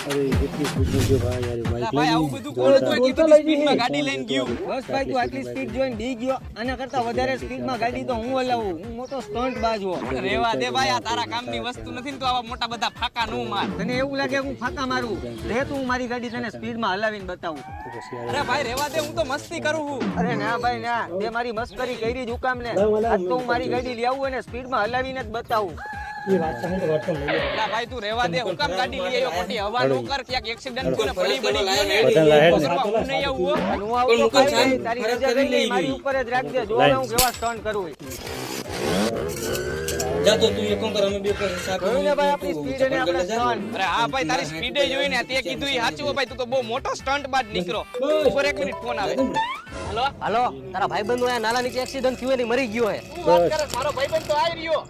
અરે કેટલી સ્પીડ જો ભાઈ યાર બાઈક ભાઈ આવું બધું કોણ હતું એટલી બધી સ્પીડમાં ગાડી લઈને ગયું? બસ ભાઈ તું આટલી સ્પીડ જોઈને ડી ગયો. આના કરતા વધારે સ્પીડમાં ગાડી તો હું હલાવું. હું મોટો સ્ટન્ટ બાજ છું. રેવા દે ભાઈ, આ તારા કામની વસ્તુ નથી ને તો આવા મોટા બધા ફાકા નું માર. તને એવું લાગે હું ફાકા મારું? રે તું મારી ગાડી તને સ્પીડમાં હલાવીને બતાવું. અરે ભાઈ રેવા દે, હું તો મસ્તી કરું છું. અરે ના ભાઈ ના, તે મારી મસ્કરી કરી જ હુકામ ને. આજ તો હું મારી ગાડી લઈ આવું અને સ્પીડમાં હલાવીને જ બતાવું. ના ભાઈ તું રેવા દે, હું કામ ગાડી લઈ આવ્યો? ખોટી હવા નો કર, ક્યાંક એક્સિડન્ટ કોને પડી ગયો ને પતંગ લાહે ને. પકડવા હું નહીં આવું હો. હું આવું તો ભાઈ નહીં, તારી રજા લઈ લે, મારી ઉપર જ રાખજે. જો હું કેવા સ્ટન્ટ કરું. જાતો તું એક કર અમે બે કર જોયું ને ભાઈ આપણી સ્પીડ અને આપણા સ્ટન્ટ. અરે હા ભાઈ, તારી સ્પીડે જોઈને તે કીધું ઈ સાચું હો ભાઈ, તું તો બહુ મોટો સ્ટન્ટ બાદ નીકળો. ઉપર એક મિનિટ ફોન આવે. હેલો હાલો, તારા ભાઈબંધો અહીંયા નાલા નીચે એક્સિડન્ટ થયો ને મરી ગયો હે. શું વાત કરે? મારો ભાઈબંધ તો આવી રહ્યો.